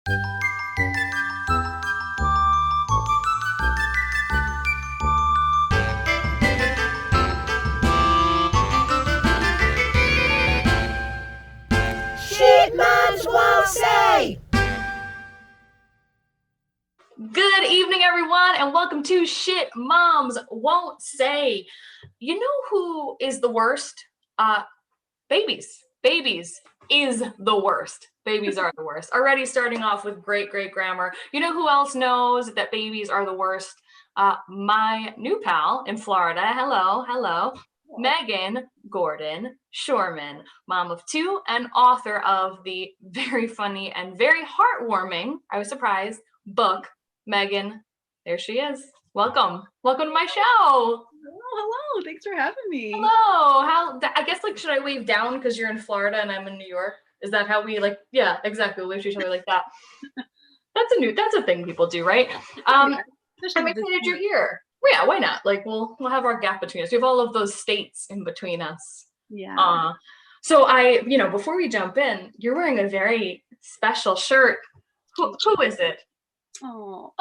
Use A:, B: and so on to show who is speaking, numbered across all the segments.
A: Shit moms won't say.
B: Good evening, everyone, and welcome to Shit Moms Won't Say. You know who is the worst? Babies. Babies is the worst. Babies are the worst. Already starting off with great grammar. You know who else knows that babies are the worst? My new pal in Florida. Hello. Meagan Gordon Scheuerman, mom of two and author of the very funny and very heartwarming, I was surprised, book, Meagan. There she is. Welcome to my show.
C: Hello. Thanks for having me.
B: Hello. I guess, should I wave down because you're in Florida and I'm in New York? Is that how we yeah, exactly. We wave to each other like that. That's a thing people do, right? I'm excited you're here. Yeah, why not? We'll have our gap between us. We have all of those states in between us.
C: Yeah.
B: So before we jump in, you're wearing a very special shirt. Who is it?
C: Oh.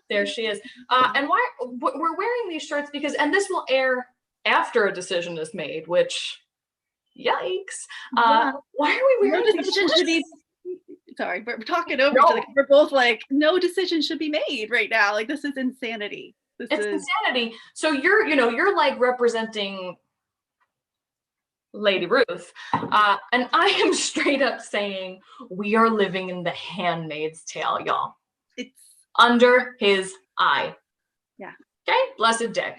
B: There she is. And why we're wearing these shirts and this will air after a decision is made, which yikes. Why are we wearing these shirts?
C: Sorry, we're talking over each other. We're both no decision should be made right now. This is insanity.
B: It's insanity. So you're representing Lady Ruth. And I am straight up saying we are living in the Handmaid's Tale, y'all.
C: It's
B: under his eye.
C: Yeah.
B: Okay, blessed day.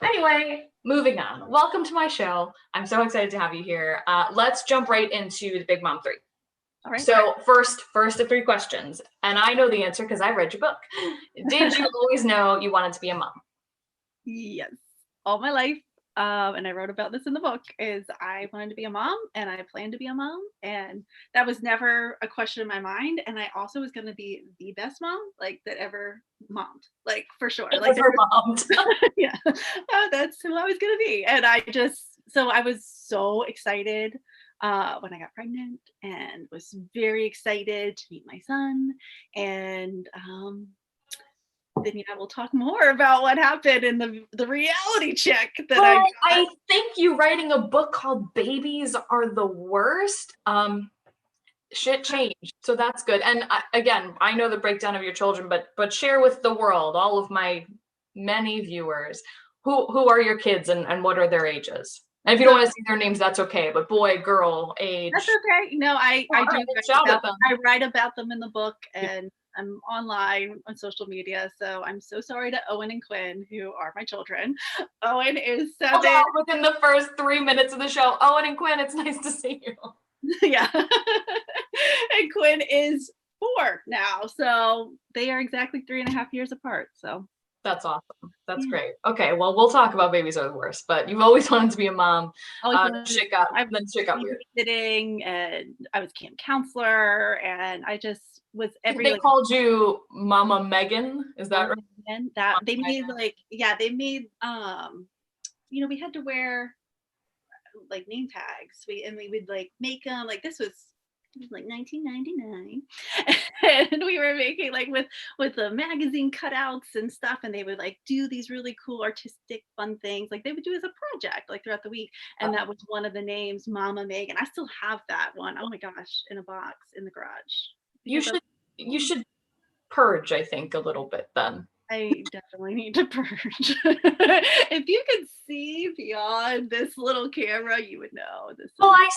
B: Anyway, moving on. Welcome to my show. I'm so excited to have you here. Let's jump right into the Big Mom 3.
C: All right.
B: So first of 3 questions, and I know the answer because I read your book. Did you always know you wanted to be a mom?
C: Yes, all my life. And I wrote about this in the book, is I wanted to be a mom and I planned to be a mom, and that was never a question in my mind. And I also was going to be the best mom that ever mommed, for sure.
B: Ever mommed.
C: Yeah, that's who I was going to be. And I was so excited when I got pregnant and was very excited to meet my son. And then we'll talk more about what happened in the reality check that I got.
B: I think you writing a book called Babies Are the Worst. Shit changed, so that's good. And I know the breakdown of your children, but share with the world, all of my many viewers, who are your kids and what are their ages? And if you don't want to see their names, that's okay. But boy, girl, age.
C: That's okay. No, I write about them in the book, and I'm online on social media. So I'm so sorry to Owen and Quinn, who are my children. Owen is 7.
B: Within the first 3 minutes of the show, Owen and Quinn, it's nice to see you.
C: Yeah. And Quinn is 4 now. So they are exactly 3.5 years apart. So
B: that's awesome. That's great. Okay, well, we'll talk about Babies Are the Worst, but you've always wanted to be a mom. Shit got weird.
C: Sitting, and I was camp counselor, and I just was
B: They called you Mama Meagan. Is that right?
C: That they made they made we had to wear name tags. We would make them this was 1999, and we were making with the magazine cutouts and stuff, and they would do these really cool artistic fun things they would do as a project throughout the week, and that was one of the names, Mama Meagan. I still have that one. Oh my gosh, in a box in the garage.
B: You should purge, I think, a little bit then.
C: I definitely need to purge. If you could see beyond this little camera, you would know this.
B: Well, I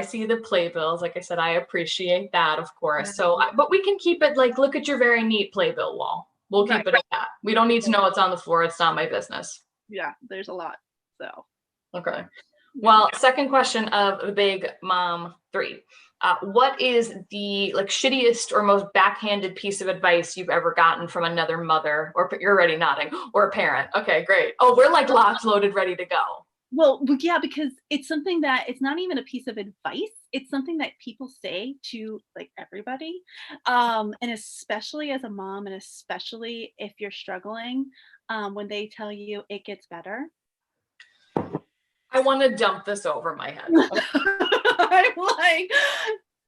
B: see the playbills. Like I said, I appreciate that, of course. So, but we can keep it look at your very neat playbill wall. We'll keep it at that. We don't need to know what's on the floor. It's not my business.
C: Yeah, there's a lot. So.
B: Okay. Well, second question of the Big Mom 3. What is the shittiest or most backhanded piece of advice you've ever gotten from another mother, or you're already nodding, or a parent? Okay, great. Oh, we're locked, loaded, ready to go.
C: Well, yeah, because it's something that it's not even a piece of advice. It's something that people say to everybody. And especially as a mom, and especially if you're struggling, when they tell you it gets better.
B: I want to dump this over my head.
C: I'm like,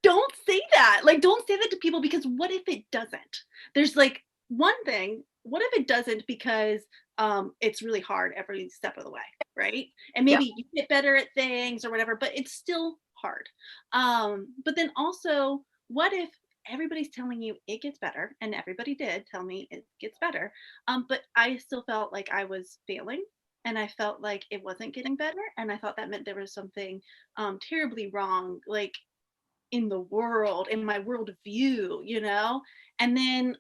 C: don't say that. Like, don't say that to people, because what if it doesn't? There's like one thing. What if it doesn't because it's really hard every step of the way, right? And maybe you get better at things or whatever, but it's still hard. But then also, what if everybody's telling you it gets better, and everybody did tell me it gets better, but I still felt like I was failing, and I felt like it wasn't getting better, and I thought that meant there was something terribly wrong, like in the world, in my worldview, you know? And then,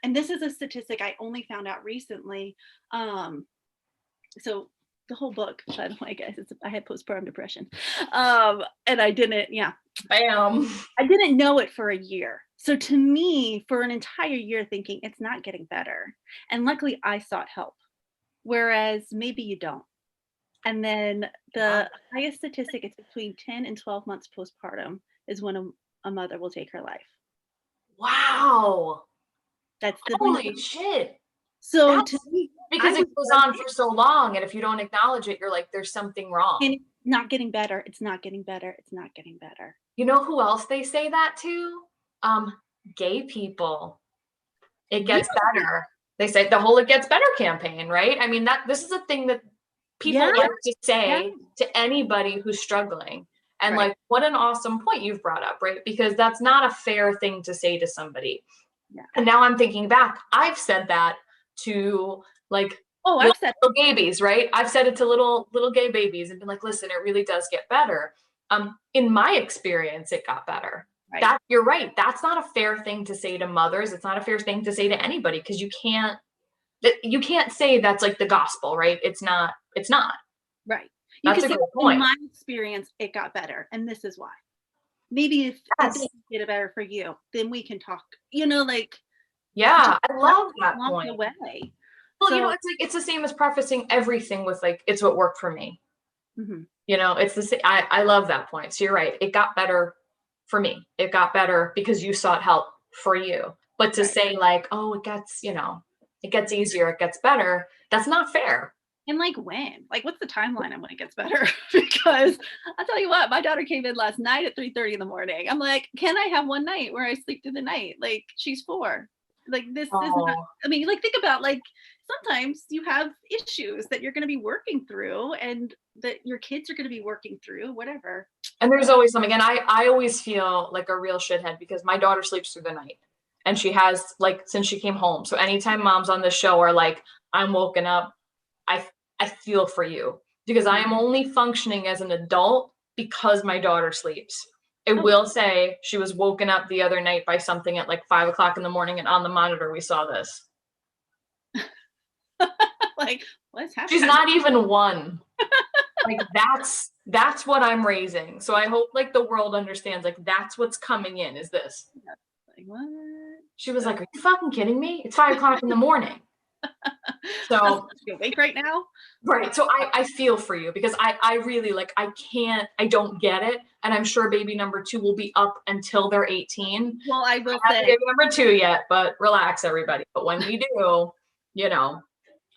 C: and this is a statistic I only found out recently. So the whole book, by the way, guys, I had postpartum depression. And I didn't,
B: Bam.
C: I didn't know it for a year. So to me, for an entire year thinking it's not getting better. And luckily I sought help, whereas maybe you don't. And then the highest statistic is between 10 and 12 months postpartum is when a mother will take her life.
B: Wow.
C: That's the
B: holy shit.
C: So to me,
B: because it goes on for so long, and if you don't acknowledge it, you're like, there's something wrong.
C: And it's not getting better. It's not getting better. It's not getting better.
B: You know who else they say that to? Gay people. It gets better. They say the whole "it gets better" campaign, right? I mean, this is a thing that people like to say to anybody who's struggling. And like, what an awesome point you've brought up, right? Because that's not a fair thing to say to somebody. Yeah. And now I'm thinking back, I've said that to like
C: I've said
B: little babies, right? I've said it to little gay babies and been like, listen, it really does get better. In my experience, it got better. Right. You're right. That's not a fair thing to say to mothers. It's not a fair thing to say to anybody, because you can't say that's like the gospel, right? It's not.
C: Right.
B: That's a good point.
C: In my experience, it got better, and this is why. Maybe if it doesn't get better for you, then we can talk. You know, like.
B: Yeah, I love that point.
C: Away.
B: Well, you know, it's the same as prefacing everything with like, it's what worked for me. Mm-hmm. You know, it's the same. I love that point. So you're right. It got better for me. It got better because you sought help for you. But to say like, oh, it gets easier, it gets better. That's not fair.
C: And like when? Like, what's the timeline on when it gets better? Because I'll tell you what, my daughter came in last night at 3:30 in the morning. I'm like, can I have one night where I sleep through the night? Like, she's 4. Like this is not, I mean, like, think about, like, sometimes you have issues that you're going to be working through and that your kids are going to be working through, whatever.
B: And there's always something. And I always feel like a real shithead because my daughter sleeps through the night, and she has, like, since she came home. So anytime moms on the show are like, I'm woken up, I feel for you, because I am only functioning as an adult because my daughter sleeps. I will say she was woken up the other night by something at like 5 o'clock in the morning, and on the monitor we saw this.
C: Like, what's happening?
B: She's not even 1. Like, that's what I'm raising. So I hope like the world understands, like, that's what's coming in is this.
C: Like, what?
B: She was like, are you fucking kidding me? It's 5 o'clock in the morning. So
C: you awake right now?
B: Right. So I feel for you, because I really, like, I don't get it. And I'm sure baby number 2 will be up until they're 18.
C: Well, I will say
B: baby number 2 yet, but relax, everybody. But when we do, you know,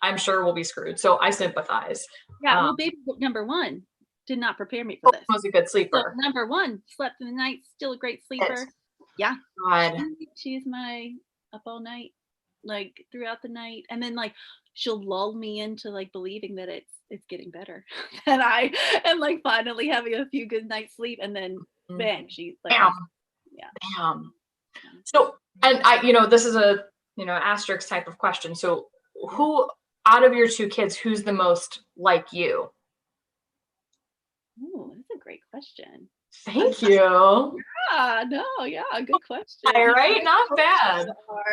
B: I'm sure we'll be screwed. So I sympathize.
C: Yeah. Well, baby number 1 did not prepare me for this.
B: Was a good sleeper.
C: So number 1 slept in the night, still a great sleeper. Yeah.
B: God.
C: She's my up all night, like throughout the night, and then like she'll lull me into like believing that it's getting better, and I am like finally having a few good nights sleep, and then bang, she's like,
B: bam. So, and this is a asterisk type of question. So, who out of your 2 kids, who's the most like you?
C: Oh, that's a great question.
B: Thank you.
C: Yeah, good question.
B: All right, not bad.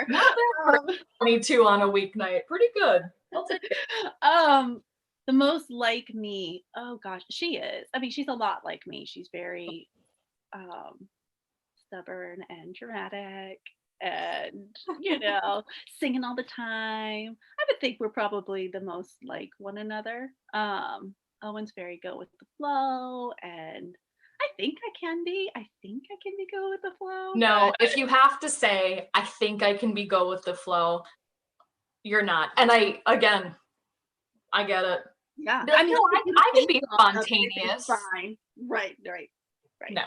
B: Not bad for 22 on a weeknight. Pretty good. I'll take it.
C: The most like me. Oh gosh, she is. I mean, she's a lot like me. She's very stubborn and dramatic, and singing all the time. I would think we're probably the most like one another. Owen's very go with the flow, and I think I can be go with the flow.
B: No, if you have to say, I think I can be go with the flow, you're not. And I get it.
C: Yeah.
B: Be like, no, I can be spontaneous.
C: Fine. Right.
B: No.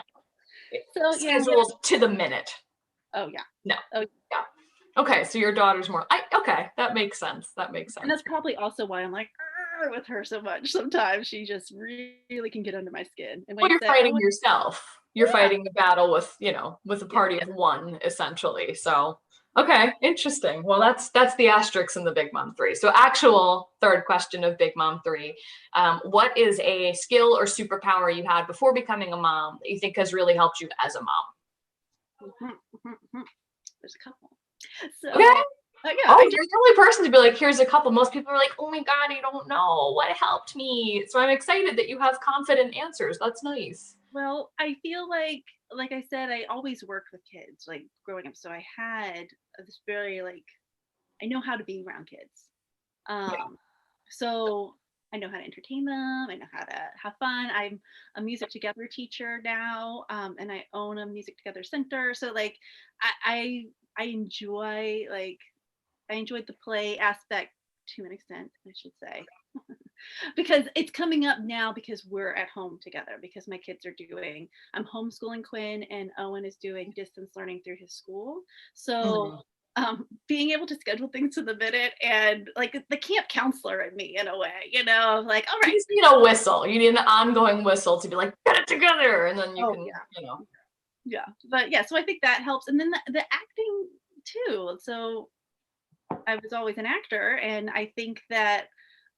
C: So
B: scheduled to the minute.
C: Oh yeah.
B: No.
C: Oh
B: yeah. Okay, so your daughter's more. Okay, that makes sense.
C: And that's probably also why I'm like with her so much. Sometimes she just really can get under my skin. And
B: well, you're fighting yourself. You're fighting the battle with a party of one, essentially. So, okay, interesting. Well, that's the asterisk in the Big Mom 3. So, actual third question of Big Mom 3. What is a skill or superpower you had before becoming a mom that you think has really helped you as a mom?
C: There's a couple. So,
B: okay. You're the only person to be like, here's a couple. Most people are like, oh my God, I don't know what helped me. So I'm excited that you have confident answers. That's nice.
C: Well, I feel like I said, I always worked with kids, like growing up. So I had this very I know how to be around kids. So I know how to entertain them. I know how to have fun. I'm a music together teacher now, and I own a music together center. So I enjoy I enjoyed the play aspect to an extent, I should say, because it's coming up now because we're at home together because my kids are I'm homeschooling Quinn and Owen is doing distance learning through his school. So being able to schedule things to the minute and the camp counselor in me in a way, all right.
B: You just need a whistle. You need an ongoing whistle to be like, get it together. And then you can,
C: Yeah. But yeah, so I think that helps. And then the acting too. So I was always an actor, and I think that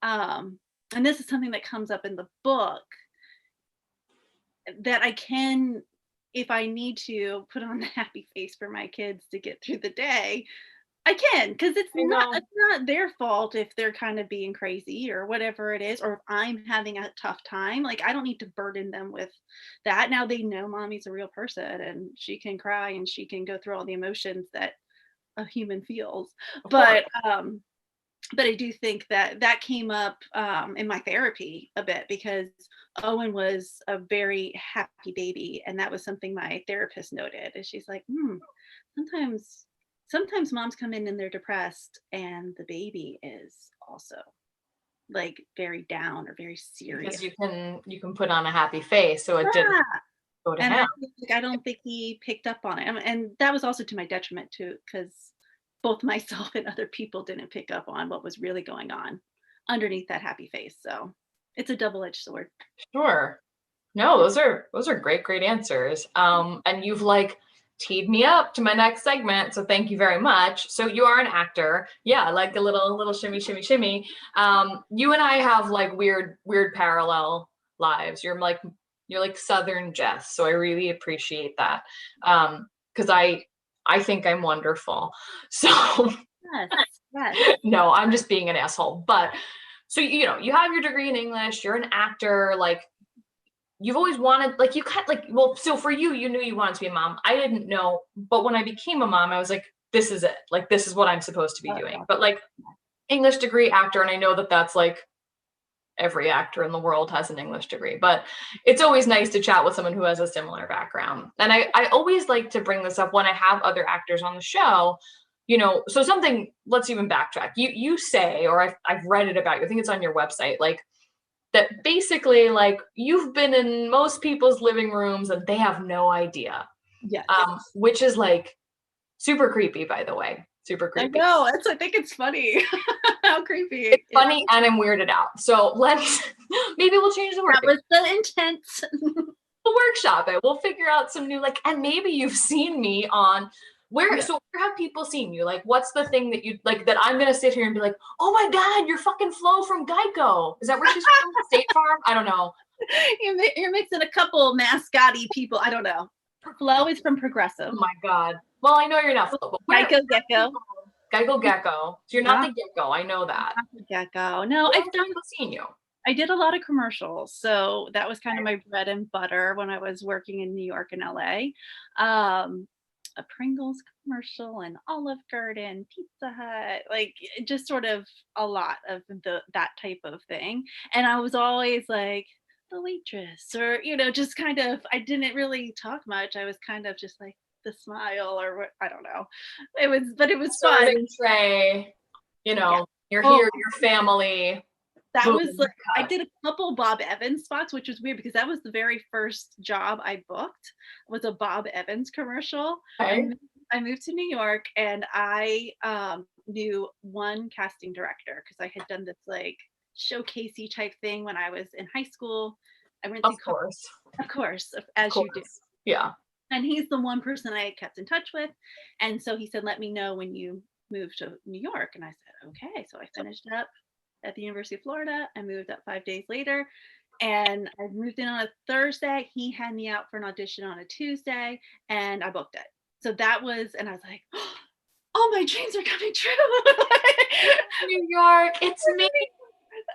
C: and this is something that comes up in the book, that I can, if I need to, put on the happy face for my kids to get through the day. I can, because it's not their fault if they're kind of being crazy or whatever it is, or if I'm having a tough time. I don't need to burden them with that. Now they know mommy's a real person and she can cry and she can go through all the emotions that a human feels. But I do think that came up in my therapy a bit, because Owen was a very happy baby, and that was something my therapist noted. And she's like, sometimes moms come in and they're depressed, and the baby is also very down or very serious.
B: Because you can put on a happy face, so it didn't go to him.
C: I don't think he picked up on it, and that was also to my detriment too, because both myself and other people didn't pick up on what was really going on underneath that happy face. So it's a double-edged sword.
B: Sure. No, those are great answers. And you've teed me up to my next segment, so thank you very much. So you are an actor. Yeah, like a little shimmy. You and I have weird parallel lives. You're like Southern Jess, so I really appreciate that. Because I think I'm wonderful. So
C: yes.
B: No, I'm just being an asshole. But so you have your degree in English, you're an actor, you've always wanted, you so for you knew you wanted to be a mom. I didn't know, but when I became a mom, I was like, this is it. This is what I'm supposed to be doing. But English degree, actor, and I know that that's every actor in the world has an English degree, but it's always nice to chat with someone who has a similar background. And I always like to bring this up when I have other actors on the show, so something, let's even backtrack. You say, or I've read it about you, I think it's on your website, that basically you've been in most people's living rooms and they have no idea.
C: Yeah.
B: Which is super creepy, by the way. Super creepy.
C: I know. I think it's funny. How creepy.
B: It's funny, and I'm weirded out. So maybe we'll change the word.
C: That was the intent.
B: We'll workshop it. We'll figure out some new, and maybe you've seen me on so where have people seen you? What's the thing that you that I'm going to sit here and be like, oh my God, you're fucking Flo from Geico. Is that where she's from? State Farm? I don't know.
C: You're mixing a couple mascotty people. I don't know. Flo is from Progressive.
B: Oh my God. Well, I know you're not Flo, but
C: Geico Gecko.
B: Geico Gecko. So you're not the Gecko. I know that.
C: Not the Gecko. No,
B: I've seen you.
C: I did a lot of commercials. So that was kind of my bread and butter when I was working in New York and LA. A Pringles commercial, an Olive Garden, Pizza Hut, just sort of a lot of that type of thing. And I was always the waitress, or just kind of, I didn't really talk much. I was kind of just the smile, or what, I don't know. It was fun.
B: Tray, you're here, your family.
C: that was like, I did a couple Bob Evans spots, which was weird because that was the very first job I booked, was a Bob Evans commercial.
B: Okay.
C: I moved to New York, and I knew one casting director because I had done this like showcasey type thing when I was in high school. I went
B: Of
C: through
B: course.
C: of course, as you do.
B: Yeah.
C: And he's the one person I kept in touch with. And so he said, let me know when you move to New York. And I said, okay. So I finished up at the University of Florida. I moved up 5 days later, and I moved in on a Thursday. He had me out for an audition on a Tuesday, and I booked it. So that was, and I was like, oh, my dreams are coming true.
B: New York, it's me.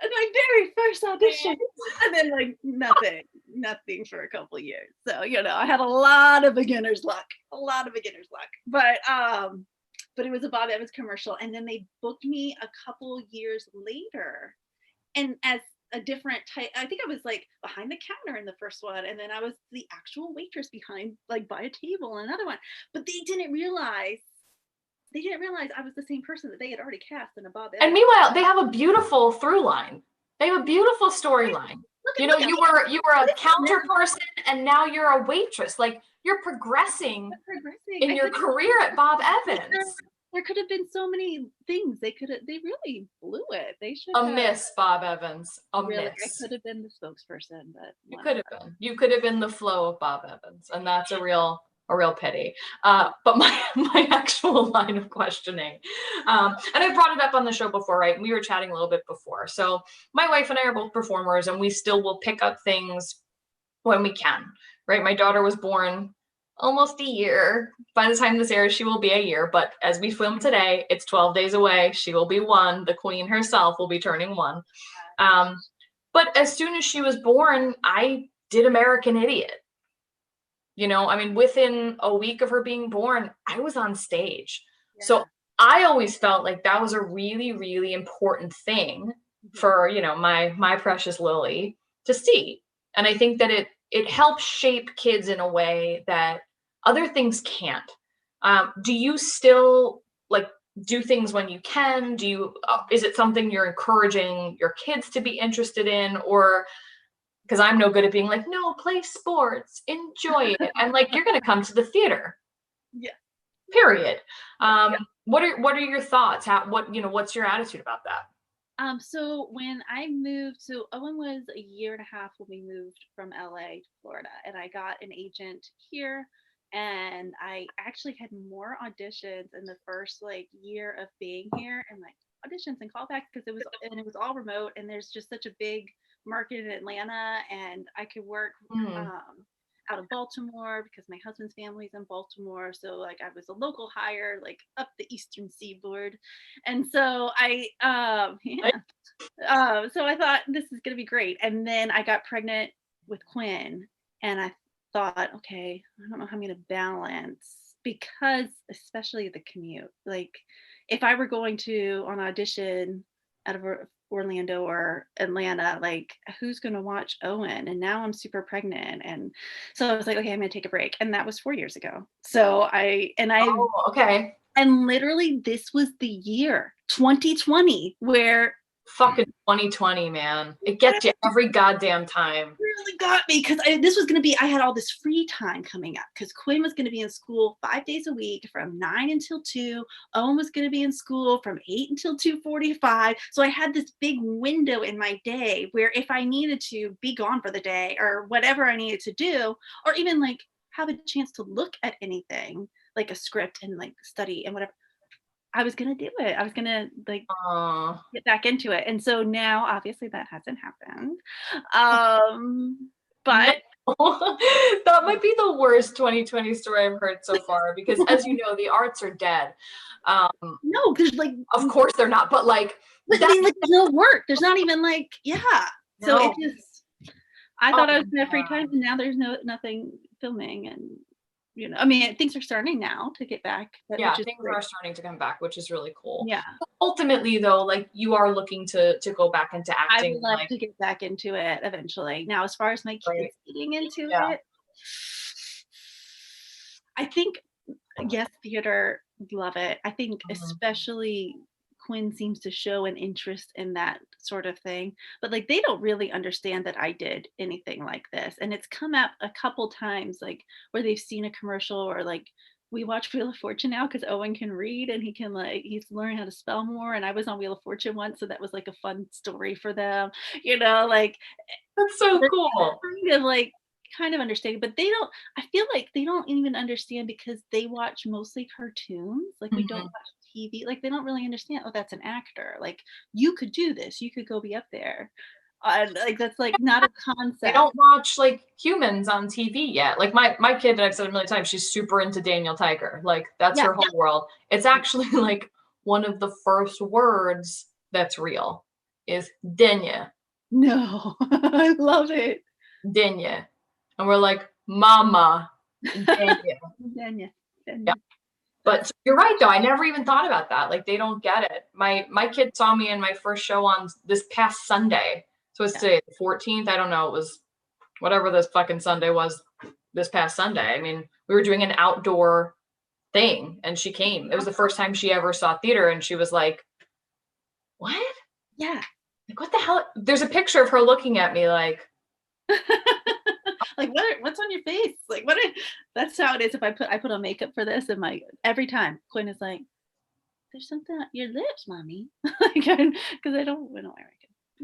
C: My very first audition, and then like nothing for a couple of years. So I had a lot of beginner's luck, but it was a Bob Evans commercial, and then they booked me a couple years later, and as a different type. I think I was like behind the counter in the first one, and then I was the actual waitress behind, like, by a table in another one. But they didn't realize I was the same person that they had already cast in a Bob Evans.
B: And meanwhile, they have a beautiful through line. They have a beautiful storyline. You were a counter person, and now you're a waitress. Like, you're progressing in your career at Bob Evans.
C: There could have been so many things they really blew it. They should
B: have. A miss, Bob Evans. Miss.
C: I could have been the spokesperson, but
B: you could have been. You could have been the flow of Bob Evans, and that's a real pity. But my actual line of questioning, and I brought it up on the show before, right? We were chatting a little bit before. So my wife and I are both performers, and we still will pick up things when we can, right? My daughter was born almost a year. By the time this airs, she will be a year. But as we film today, it's 12 days away. She will be 1. The queen herself will be turning 1. But as soon as she was born, I did American Idiot. Within a week of her being born, I was on stage. Yeah. So I always felt like that was a really, really important thing for, my precious Lily to see. And I think that it helps shape kids in a way that other things can't. Do you still do things when you can? Is it something you're encouraging your kids to be interested in, or because I'm no good at being like, no, play sports, enjoy it. I'm like, you're going to come to the theater.
C: Yeah.
B: Period. What are your thoughts? What's your attitude about that?
C: So when I moved, so Owen was a year and a half when we moved from LA to Florida, and I got an agent here, and I actually had more auditions in the first year of being here, and auditions and callbacks, because it was all remote, and there's just such a big market in Atlanta, and I could work out of Baltimore because my husband's family's in Baltimore, so I was a local hire up the eastern seaboard, and so I so I thought this is gonna be great. And then I got pregnant with Quinn, and I thought, okay, I don't know how I'm gonna balance, because especially the commute, if I were going to an audition out of Orlando or Atlanta, who's going to watch Owen? And now I'm super pregnant. And so I was like, okay, I'm going to take a break. And that was 4 years ago. So
B: okay.
C: And literally this was the year 2020 where
B: fucking 2020, man. It gets you every goddamn time.
C: It really got me, because I had all this free time coming up, because Quinn was going to be in school 5 days a week from 9 until 2. Owen was going to be in school from 8 until 2:45. So I had this big window in my day where if I needed to be gone for the day or whatever I needed to do, or even have a chance to look at anything like a script and study and whatever, I was going to do it. I was going to get back into it. And so now obviously that hasn't happened. But
B: that might be the worst 2020 story I've heard so far, because as you know, the arts are dead.
C: No, there's
B: of course they're not, but
C: there's no work. There's not even so it just, I thought I was going to have free time, and now there's nothing filming, and things are starting now to get back.
B: Yeah, things are starting to come back, which is really cool.
C: Yeah.
B: But ultimately, though, you are looking to go back into acting.
C: I would love to get back into it eventually. Now, as far as my kids getting into it, I think, yes, theater, love it. I think especially Quinn seems to show an interest in that sort of thing, but like they don't really understand that I did anything like this. And it's come up a couple times, like where they've seen a commercial, or like we watch Wheel of Fortune now because Owen can read and he's learning how to spell more. And I was on Wheel of Fortune once, so that was like a fun story for them, like
B: That's so
C: they're
B: cool.
C: kind of understanding, but they don't, I feel like they don't even understand because they watch mostly cartoons. Like we don't watch TV. Like they don't really understand, oh, that's an actor. Like you could do this. You could go be up there. Like that's like not a concept.
B: They don't watch like humans on TV yet. Like my kid, I've said a million times, she's super into Daniel Tiger. Like that's her whole world. It's actually like one of the first words that's real is Denya.
C: No, I love it.
B: Denya. And we're like, Mama. Denya.
C: Denya.
B: Yeah. But you're right though. I never even thought about that. Like they don't get it. My kid saw me in my first show on this past Sunday. So it's today, the 14th. I don't know. It was whatever this fucking Sunday was this past Sunday. I mean, we were doing an outdoor thing and she came. It was the first time she ever saw theater and she was like, what?
C: Yeah.
B: Like, what the hell? There's a picture of her looking at me like,
C: like what's on your face? Like that's how it is. If I put on makeup for this, and every time Quinn is like, there's something on your lips, mommy. Because we don't wear makeup.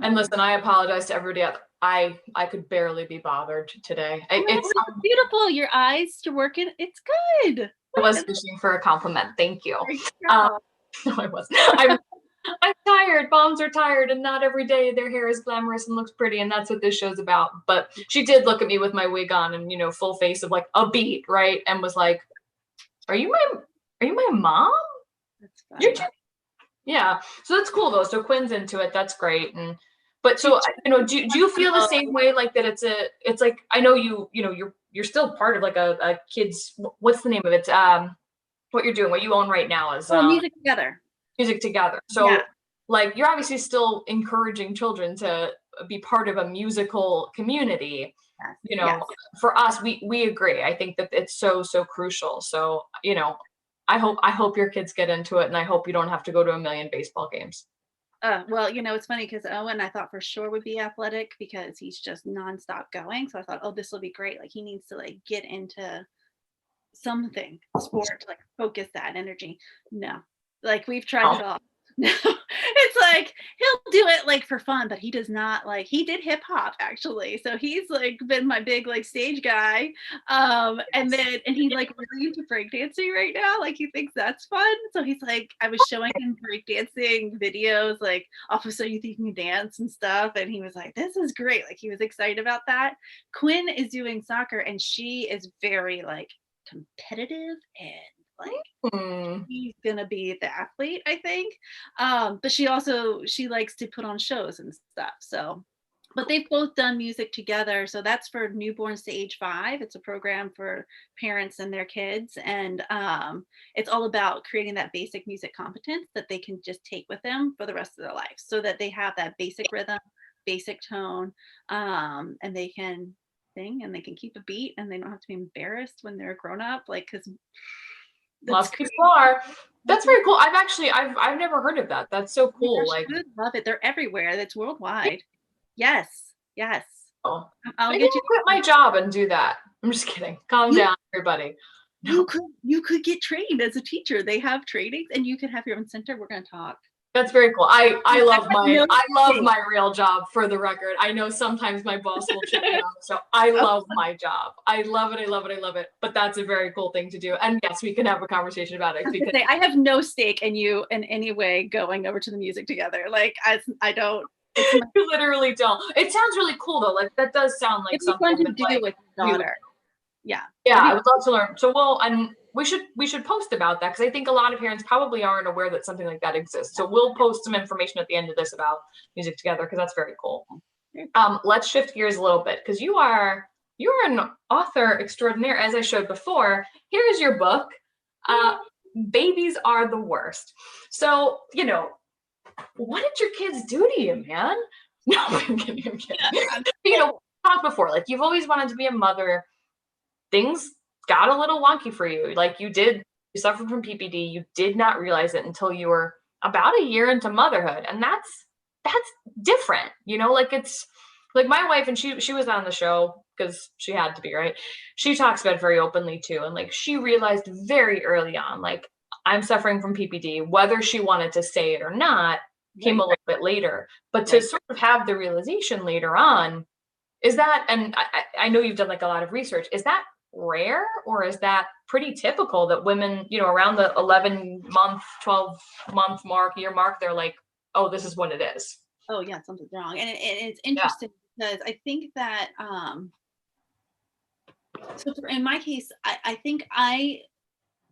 B: And listen, I apologize to everybody else. I could barely be bothered today. It's
C: beautiful. Your eyes, you're working. It's good.
B: I was fishing for a compliment. Thank you. No, I wasn't. I'm tired. Moms are tired, and not every day their hair is glamorous and looks pretty, and that's what this show's about. But she did look at me with my wig on and full face of like a beat, right? And was like, "Are you my mom?"
C: That's funny.
B: Yeah. So that's cool though. So Quinn's into it. That's great. But so do you feel the same way, like that? It's like I know you're still part of like a kid's. What's the name of it? What you're doing, what you own right now is
C: Music Together.
B: Music Together. So like you're obviously still encouraging children to be part of a musical community.
C: Yes.
B: For us, we agree. I think that it's so crucial. So I hope your kids get into it, and I hope you don't have to go to a million baseball games.
C: Well, it's funny because Owen, I thought for sure would be athletic because he's just nonstop going. So I thought, oh, this will be great. Like he needs to like get into something sport to like focus that energy. No, like we've tried it all. No, it's like he'll do it like for fun, but he does not like. He did hip hop actually, so he's like been my big like stage guy. And he's like really into breakdancing right now. Like he thinks that's fun. So he's like, I was showing him breakdancing videos like off of So You Think You Can Dance and stuff, and he was like, this is great. Like he was excited about that. Quinn is doing soccer, and she is very like competitive and like he's gonna be the athlete, I think. But she likes to put on shows and stuff. So, but they've both done Music Together. So that's for newborns to age 5. It's a program for parents and their kids, and it's all about creating that basic music competence that they can just take with them for the rest of their life, so that they have that basic rhythm, basic tone, and they can sing and they can keep a beat, and they don't have to be embarrassed when they're grown up, like because.
B: Lots of people are. That's very cool. I've never heard of that. That's so cool. Like
C: love it. They're everywhere. That's worldwide. Yes.
B: Oh,
C: I'll
B: get you quit my job and do that. I'm just kidding. Calm down, everybody.
C: No. You could get trained as a teacher. They have trainings, and you could have your own center. We're gonna talk.
B: That's very cool. I love my real job, for the record. I know sometimes my boss will check me out. So I love my job. I love it. But that's a very cool thing to do. And yes, we can have a conversation about it. Because
C: I have no stake in you in any way going over to the Music Together. Like I don't.
B: You literally don't. It sounds really cool though. Like that does sound like something
C: fun to do with your daughter. Yeah,
B: I would love to learn. So we should post about that, because I think a lot of parents probably aren't aware that something like that exists. So we'll post some information at the end of this about Music Together, because that's very cool. Let's shift gears a little bit, because you are an author extraordinaire, as I showed before. Here's your book. Babies Are the Worst. So what did your kids do to you, man? No, I'm kidding. Talked before, like you've always wanted to be a mother. Things got a little wonky for you. Like you suffered from PPD. You did not realize it until you were about a year into motherhood. And that's different, like it's like my wife, and she was on the show because she had to be, right? She talks about it very openly too. And like, she realized very early on, like, I'm suffering from PPD, whether she wanted to say it or not came a little bit later, but to sort of have the realization later on, is that, and I know you've done like a lot of research, is that rare, or is that pretty typical that women, around the 11-month, 12-month mark, year mark, they're like, oh, this is what it is?
C: Oh yeah, something's wrong. And it's interesting because I think that in my case, I think I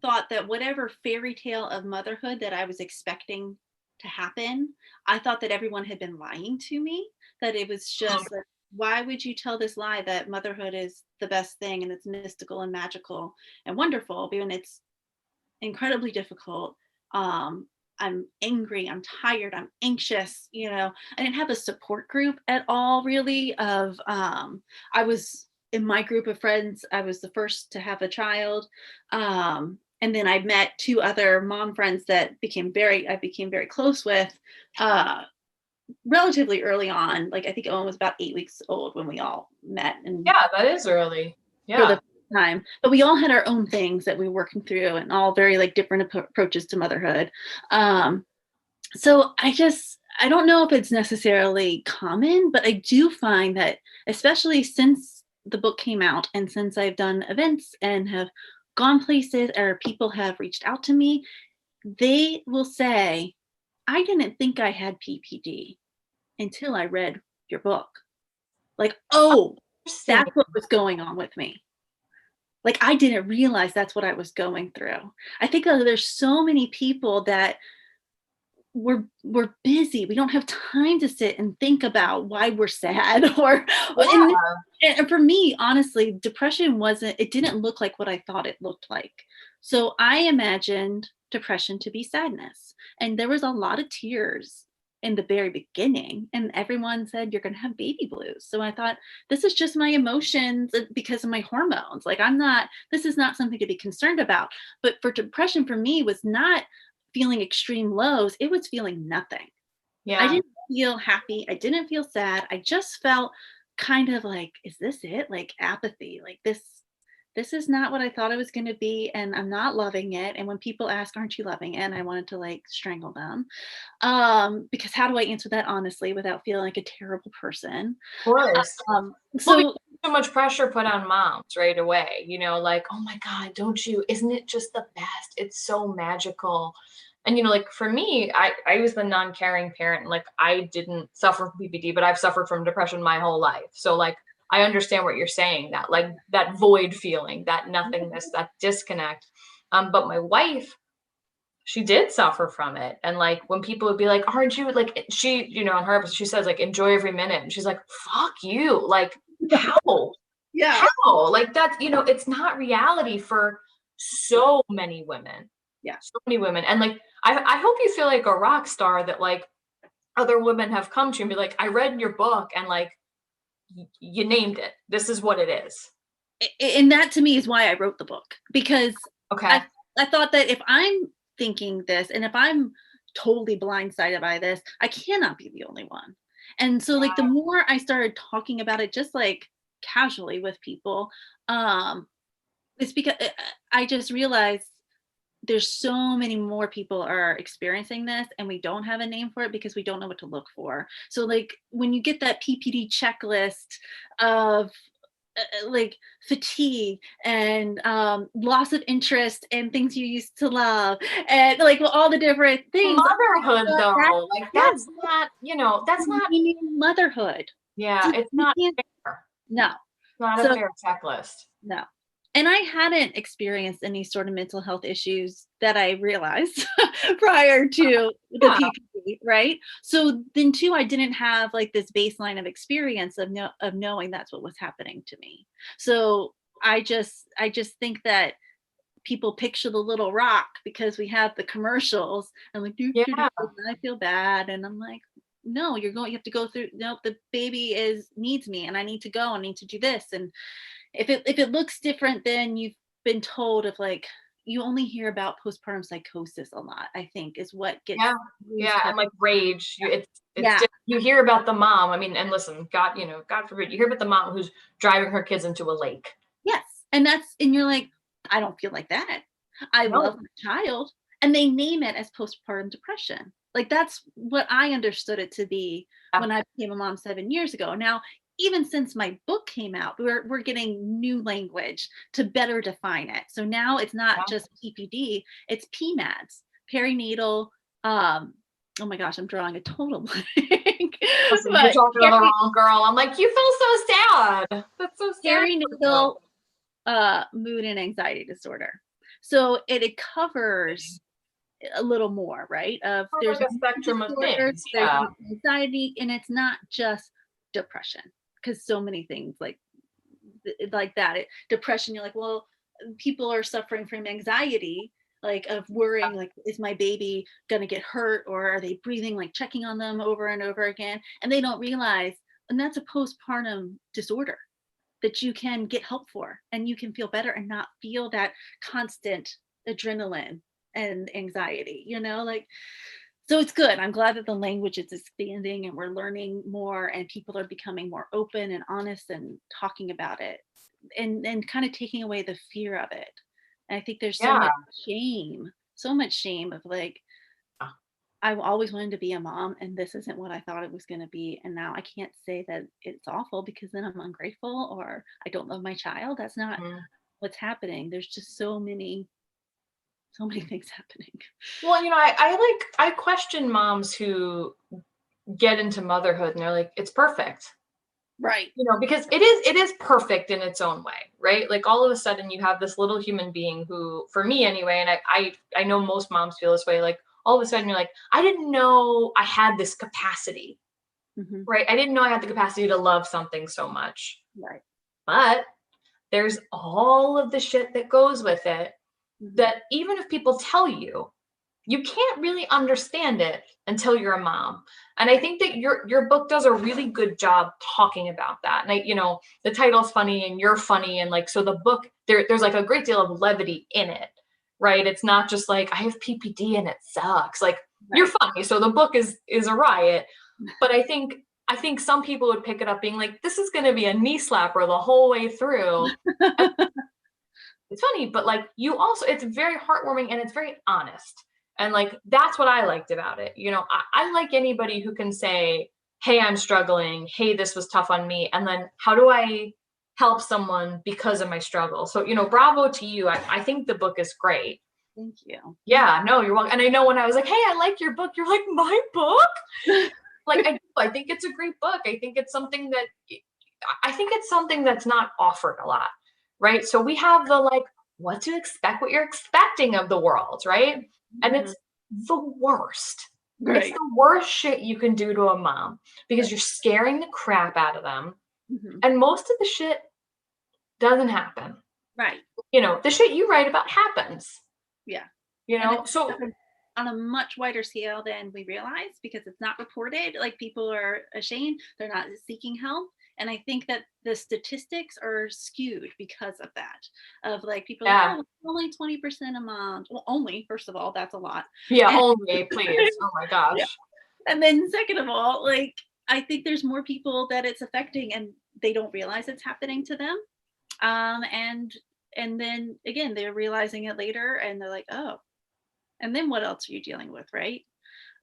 C: thought that whatever fairy tale of motherhood that I was expecting to happen, I thought that everyone had been lying to me, that it was just like, why would you tell this lie that motherhood is the best thing and it's mystical and magical and wonderful, when it's incredibly difficult. I'm angry, I'm tired, I'm anxious, I didn't have a support group at all, really. I was in my group of friends, I was the first to have a child. And then I met two other mom friends that I became very close with relatively early on. Like, I think Owen was about 8 weeks old when we all met. And
B: yeah, that is early. Yeah.
C: For the time, but we all had our own things that we were working through, and all very like different approaches to motherhood. So I don't know if it's necessarily common, but I do find that, especially since the book came out and since I've done events and have gone places or people have reached out to me, they will say, I didn't think I had PPD until I read your book. Like, oh, that's what was going on with me. Like, I didn't realize that's what I was going through. I think there's so many people that we're busy. We don't have time to sit and think about why we're sad and for me, honestly, depression it didn't look like what I thought it looked like. So I imagined depression to be sadness. And there was a lot of tears in the very beginning, and everyone said, you're going to have baby blues. So I thought, this is just my emotions because of my hormones. Like, this is not something to be concerned about. But for depression, for me, was not feeling extreme lows. It was feeling nothing. Yeah. I didn't feel happy. I didn't feel sad. I just felt kind of like, is this it? Like apathy, like this is not what I thought it was going to be, and I'm not loving it. And when people ask, aren't you loving it? And I wanted to like strangle them. Because how do I answer that honestly without feeling like a terrible person?
B: Of course. So much pressure put on moms right away, like, oh my God, isn't it just the best? It's so magical. And, like for me, I was the non-caring parent. Like, I didn't suffer from PPD, but I've suffered from depression my whole life. So like, I understand what you're saying, that like that void feeling, that nothingness, that disconnect. But my wife, she did suffer from it. And like, when people would be like, aren't you, like, she, on her, she says like, enjoy every minute. And she's like, fuck you. Like, how?
C: Yeah.
B: How? Like, that's, it's not reality for so many women.
C: Yeah.
B: So many women. And like, I hope you feel like a rock star, that like other women have come to you and be like, I read your book and like, you named it. This is what it is.
C: And that to me is why I wrote the book, because
B: okay.
C: I thought that if I'm thinking this, and if I'm totally blindsided by this, I cannot be the only one. And so like, the more I started talking about it, just like casually with people, it's because I just realized there's so many more people are experiencing this, and we don't have a name for it because we don't know what to look for. So like, when you get that PPD checklist of like fatigue and loss of interest and things you used to love, and like all the different things.
B: Motherhood, though, that's not, that's not
C: motherhood.
B: Yeah, it's not fair.
C: No,
B: it's not a fair checklist.
C: No. And I hadn't experienced any sort of mental health issues that I realized prior to the PPD, right? So then too, I didn't have like this baseline of experience of knowing that's what was happening to me. So I just think that people picture the little rock because we have the commercials and like, I feel bad. And I'm like, no, you have to go through, no, the baby needs me, and I need to go, I need to do this. And if it looks different than you've been told, of like, you only hear about postpartum psychosis a lot, I think, is what gets used
B: and like rage.
C: Yeah.
B: You hear about the mom. I mean, and listen, God forbid, you hear about the mom who's driving her kids into a lake.
C: Yes. And you're like, I don't feel like that. I
B: No.
C: love my child. And they name it as postpartum depression. Like that's what I understood it to be when I became a mom 7 years ago. Now, even since my book came out, we're getting new language to better define it. So now it's not just PPD, it's PMADS, perinatal. Oh my gosh, I'm drawing a total blank.
B: Listen, you're talking to the wrong girl. I'm like, you feel so sad. That's so sad.
C: Perinatal mood and anxiety disorder. So it covers a little more, right? There's
B: like a spectrum of things.
C: There's anxiety, and it's not just depression, because so many things like that. Depression, you're like, well, people are suffering from anxiety, like of worrying, like, is my baby gonna get hurt, or are they breathing, like checking on them over and over again, and they don't realize, and that's a postpartum disorder that you can get help for, and you can feel better and not feel that constant adrenaline and anxiety, like, so it's good. I'm glad that the language is expanding and we're learning more, and people are becoming more open and honest and talking about it, and kind of taking away the fear of it. And I think there's so much shame of like, I always wanted to be a mom, and this isn't what I thought it was going to be. And now I can't say that it's awful, because then I'm ungrateful or I don't love my child. That's not what's happening. There's just so many things happening.
B: Well, I question moms who get into motherhood and they're like, it's perfect.
C: Right.
B: Because it is perfect in its own way, right? Like all of a sudden you have this little human being who, for me anyway, and I know most moms feel this way, like all of a sudden you're like, I didn't know I had this capacity, right? I didn't know I had the capacity to love something so much.
C: Right.
B: But there's all of the shit that goes with it that even if people tell you, you can't really understand it until you're a mom. And I think that your book does a really good job talking about that. And the title's funny and you're funny. And like, so the book, there's like a great deal of levity in it, right? It's not just like, I have PPD and it sucks. Like, you're funny. So the book is a riot. But I think some people would pick it up being like, this is going to be a knee slapper the whole way through. It's funny, but like it's very heartwarming and it's very honest. And like, that's what I liked about it. I like anybody who can say, hey, I'm struggling. Hey, this was tough on me. And then how do I help someone because of my struggle? So, bravo to you. I think the book is great.
C: Thank you.
B: Yeah, no, you're welcome. And I know when I was like, hey, I like your book, you're like, my book? Like, I think it's a great book. I think it's something that's not offered a lot. Right. So we have the like, what to expect, what you're expecting of the world. Right. And it's the worst. Right. It's the worst shit you can do to a mom, because you're scaring the crap out of them. And most of the shit doesn't happen.
C: Right.
B: The shit you write about happens.
C: Yeah.
B: So
C: on a much wider scale than we realize, because it's not reported. Like, people are ashamed. They're not seeking help. And I think that the statistics are skewed because of that. Of like, people are like, oh, only 20% of moms. Well, only, first of all, that's a lot.
B: Yeah, only, please. Oh my gosh.
C: Yeah. And then second of all, like, I think there's more people that it's affecting and they don't realize it's happening to them. And then again, they're realizing it later and they're like, oh, and then what else are you dealing with, right?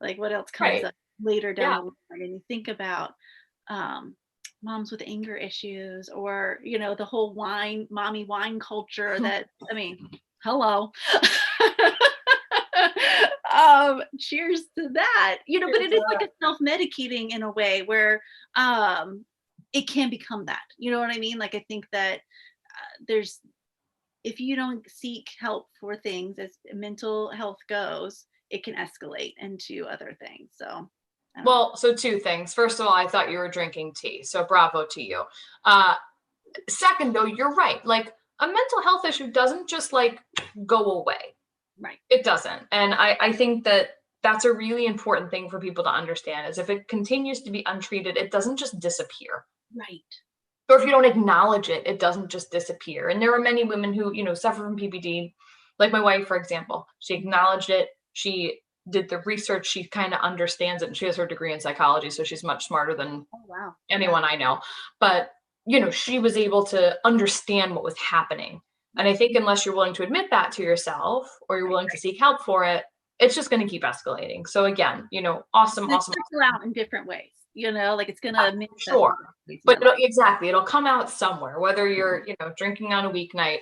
C: Like, what else comes up later down the line? And you think about moms with anger issues, or the whole mommy wine culture that, I mean, hello. Cheers to that, but it is like a self-medicating in a way where it can become that, you know what I mean? Like, I think that if you don't seek help for things as mental health goes, it can escalate into other things. So
B: so two things. First of all, I thought you were drinking tea, so bravo to you. Second, though, you're right. Like, a mental health issue doesn't just like go away.
C: Right.
B: It doesn't. And I think that that's a really important thing for people to understand, is if it continues to be untreated, it doesn't just disappear.
C: Right.
B: Or if you don't acknowledge it, it doesn't just disappear. And there are many women who, suffer from PPD Like my wife, for example, she acknowledged it. She did the research. She kind of understands it. And she has her degree in psychology. So she's much smarter than anyone I know. But, she was able to understand what was happening. And I think unless you're willing to admit that to yourself or you're willing to seek help for it, it's just going to keep escalating. So again, awesome.
C: Trickle out in different ways, like it's going to
B: sure. But exactly, it'll come out somewhere, whether you're, drinking on a weeknight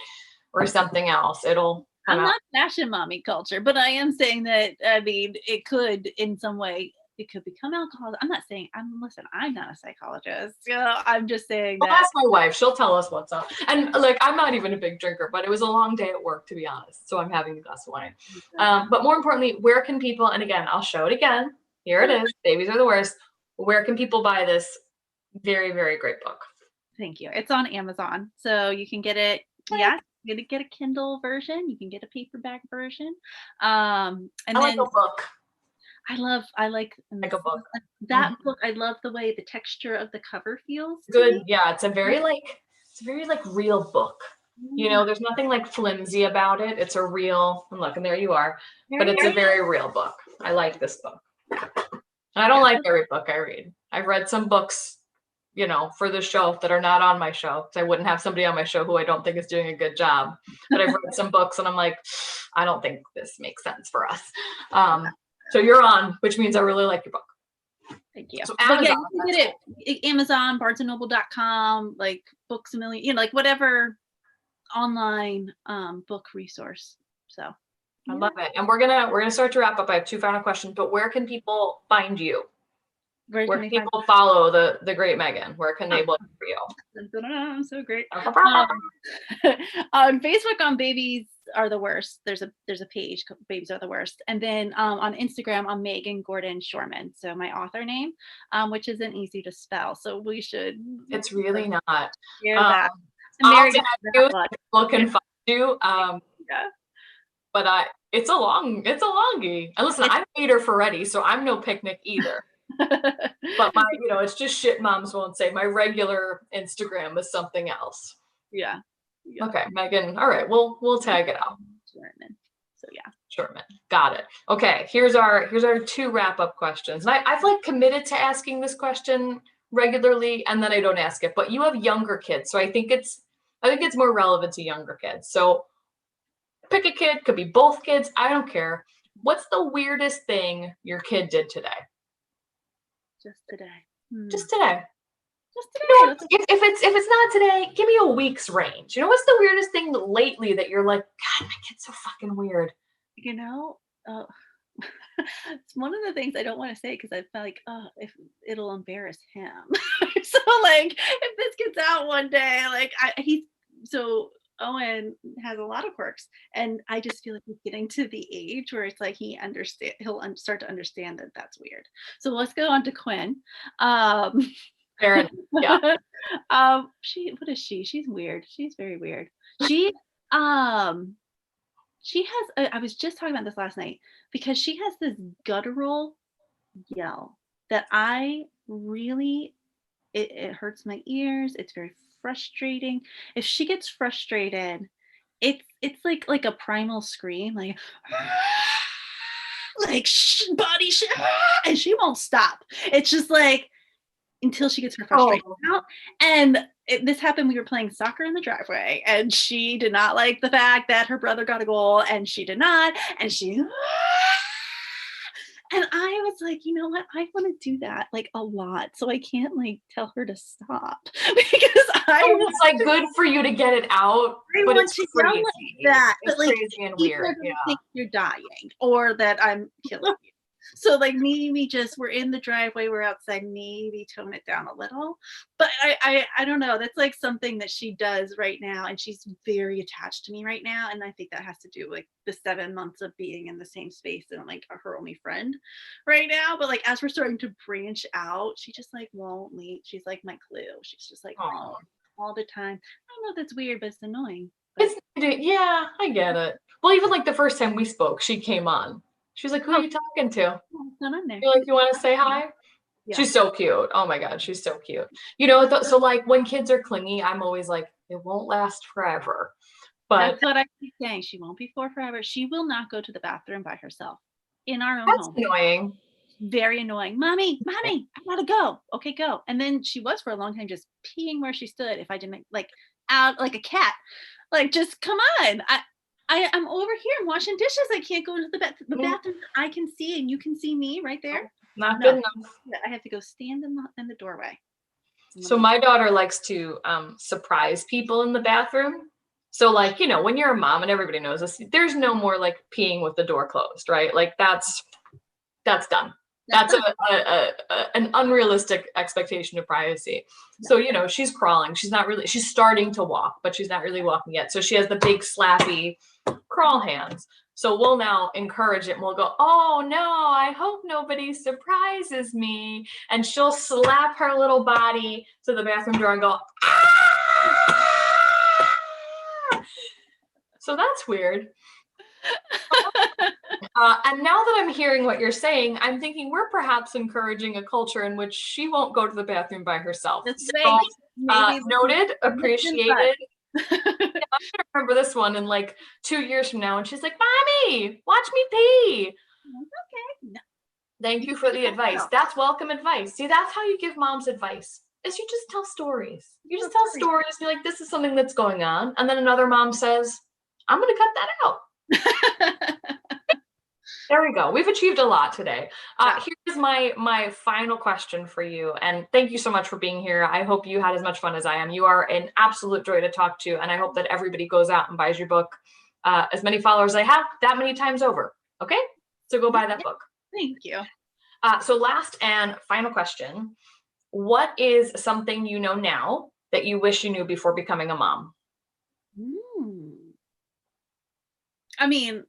B: or something else.
C: I'm not fashion mommy culture, but I am saying that, it could in some way, it could become alcohol. I'm not saying, I'm not a psychologist. I'm just saying that.
B: Ask my wife. She'll tell us what's up. And I'm not even a big drinker, but it was a long day at work, to be honest. So I'm having a glass of wine. But more importantly, where can people, and again, I'll show it again. Here it is. Babies Are the Worst. Where can people buy this very, very great book?
C: Thank you. It's on Amazon. So you can get it. Yeah. You're going to get a Kindle version. You can get a paperback version. And I
B: like a book.
C: I like a book. That book, I love the way the texture of the cover feels.
B: Good. Yeah. It's a very real book. There's nothing flimsy about it. It's a real, and look, and there you are, but it's a very real book. I like this book. I don't like every book I read. I've read some books, for the show that are not on my show. So I wouldn't have somebody on my show who I don't think is doing a good job. But I've read some books and I'm like, I don't think this makes sense for us. So you're on, which means I really like your book.
C: Thank you. So Amazon, you can get it. Amazon, BarnesandNoble.com, Books a Million, whatever online book resource. So
B: I love it. And we're gonna start to wrap up. I have two final questions, but where can people find you? Where can people follow the great Meagan? Where can they look for you?
C: I'm so great. On Facebook, on Babies Are the Worst, there's a page called Babies Are the Worst, and then on Instagram, I'm Meagan Gordon Scheuerman. So my author name, which isn't easy to spell, so we should.
B: It's really not.
C: That.
B: People can find you. But it's a longie. And listen, I'm Ader-Ferretti, so I'm no picnic either. But my, it's just Shit Moms Won't Say. My regular Instagram is something else.
C: Yeah.
B: Okay, Meagan. All right, we'll tag it out.
C: Scheuerman. So yeah.
B: Scheuerman. Got it. Okay, here's our two wrap-up questions. And I've committed to asking this question regularly, and then I don't ask it. But you have younger kids, so I think it's more relevant to younger kids. So pick a kid, could be both kids, I don't care. What's the weirdest thing your kid did today?
C: Just today.
B: Just today. If it's not today, give me a week's range. What's the weirdest thing lately that you're like, God, my kid's so fucking weird?
C: It's one of the things I don't want to say because I feel like, if it'll embarrass him. So if this gets out one day, Owen has a lot of quirks, and I just feel like he's getting to the age where it's like he'll start to understand that that's weird. So let's go on to Quinn.
B: Karen, yeah.
C: What is she? She's weird. She's very weird. She has. I was just talking about this last night because she has this guttural yell that I really. It hurts my ears. It's very frustrating. If she gets frustrated, it's like a primal scream, body shit, and she won't stop. It's just until she gets her frustration out. And this happened. We were playing soccer in the driveway, and she did not like the fact that her brother got a goal, and she did not. And she. And I was like, you know what? I want to do that a lot. So I can't tell her to stop because
B: it's good for you to get it out. But it's crazy.
C: That.
B: It's crazy and weird.
C: Yeah. Think you're dying or that I'm killing you. So maybe we're in the driveway, we're outside, maybe tone it down a little. But I don't know. That's something that she does right now, and she's very attached to me right now. And I think that has to do with the 7 months of being in the same space and her only friend right now. But as we're starting to branch out, she just won't leave. She's my clue. She's just all the time. I don't know if that's weird, but it's annoying.
B: Yeah, I get it. Well, even the first time we spoke, she came on. She was like, who are you talking to?
C: Not on there.
B: You're like, you want to say hi? Yeah. She's so cute. Oh my God, she's so cute. So when kids are clingy, I'm always like, it won't last forever. But
C: that's what I keep saying. She won't be 4 forever. She will not go to the bathroom by herself in our own
B: that's
C: home.
B: annoying.
C: Very annoying. Mommy, I gotta go. Okay, go. And then she was for a long time just peeing where she stood. If I didn't like out like a cat, like just come on. I'm over here washing dishes. I can't go into the bathroom. I can see and you can see me right there.
B: Not
C: No.
B: good enough.
C: I have to go stand in the doorway.
B: So my daughter likes to surprise people in the bathroom. So like, you know, when you're a mom and everybody knows this, there's no more like peeing with the door closed, right? Like that's done. That's an unrealistic expectation of privacy. So, you know, she's crawling. She's starting to walk, but she's not really walking yet. So she has the big slappy crawl hands. So we'll now encourage it and we'll go, oh no, I hope nobody surprises me. And she'll slap her little body to the bathroom door and go, ah! So that's weird. And now that I'm hearing what you're saying, I'm thinking we're perhaps encouraging a culture in which she won't go to the bathroom by herself. So, noted, appreciated. Yeah, I'm gonna remember this one in like 2 years from now, and she's like, "Mommy, watch me pee."
C: Okay.
B: Thank you for the advice. That's welcome advice. See, that's how you give moms advice. Is you just tell stories. You just tell stories. You're like, this is something that's going on, and then another mom says, "I'm gonna cut that out." There we go. We've achieved a lot today. Here's my final question for you. And thank you so much for being here. I hope you had as much fun as I am. You are an absolute joy to talk to. And I hope that everybody goes out and buys your book. As many followers I have, that many times over. Okay? So go buy that book.
C: Thank you.
B: So last and final question. What is something you know now that you wish you knew before becoming a mom?
C: I mean,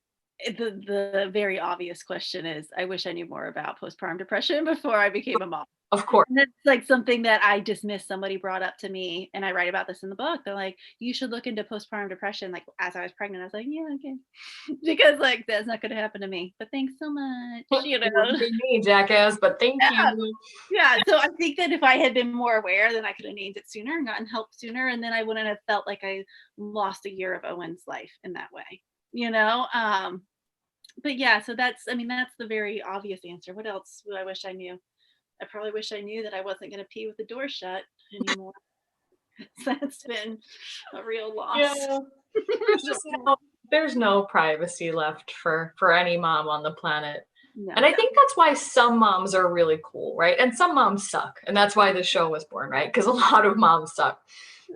C: the very obvious question is, I wish I knew more about postpartum depression before I became a mom.
B: Of course.
C: And that's like something that I dismissed. Somebody brought up to me, and I write about this in the book. They're like, you should look into postpartum depression. Like as I was pregnant, I was like, yeah, okay. Because like that's not gonna happen to me. But thanks so much. You know,
B: me, jackass, but thank you.
C: Yeah. So I think that if I had been more aware, then I could have named it sooner and gotten help sooner. And then I wouldn't have felt like I lost a year of Owen's life in that way. You know? But yeah, so that's the very obvious answer. What else would I wish I knew? I probably wish I knew that I wasn't going to pee with the door shut anymore. That's been a real loss.
B: Yeah. There's no privacy left for any mom on the planet. No. And I think that's why some moms are really cool, right? And some moms suck. And that's why this show was born, right? Because a lot of moms suck.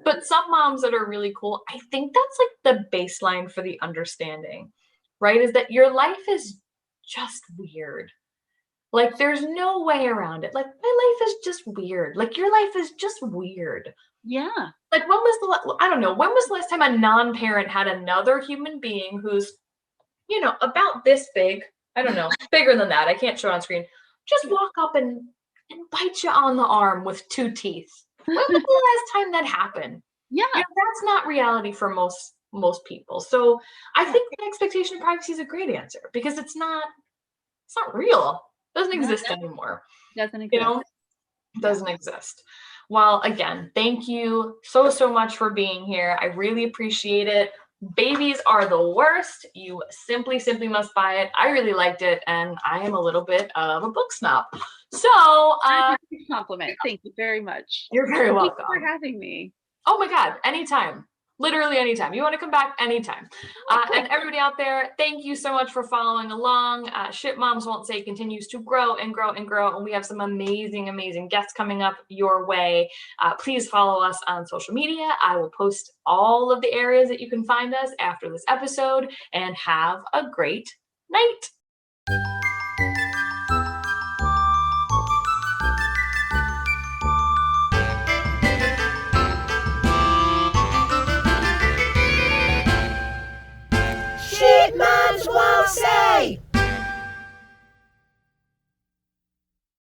B: But some moms that are really cool, I think that's like the baseline for the understanding, right? Is that your life is just weird. Like there's no way around it. Like my life is just weird. Like your life is just weird.
C: Yeah.
B: Like when was the last time a non-parent had another human being who's, you know, about this big, I don't know, bigger than that, I can't show it on screen, just walk up and bite you on the arm with 2 teeth. When was the last time that happened?
C: Yeah.
B: You know, that's not reality for most people. So I think the expectation of privacy is a great answer because it's not real. It doesn't exist anymore.
C: Doesn't exist.
B: You know, doesn't exist. Well, again, thank you so much for being here. I really appreciate it. Babies are the worst. You simply must buy it. I really liked it, and I am a little bit of a book snob. So,
C: compliment. Thank you very much.
B: You're very welcome.
C: Thank you for having me.
B: Oh my God, anytime. Literally anytime. You want to come back anytime. And everybody out there, thank you so much for following along. Shit Moms Won't Say continues to grow and grow and grow. And we have some amazing guests coming up your way. Please follow us on social media. I will post all of the areas that you can find us after this episode. And have a great night.
A: Shit Moms Won't Say!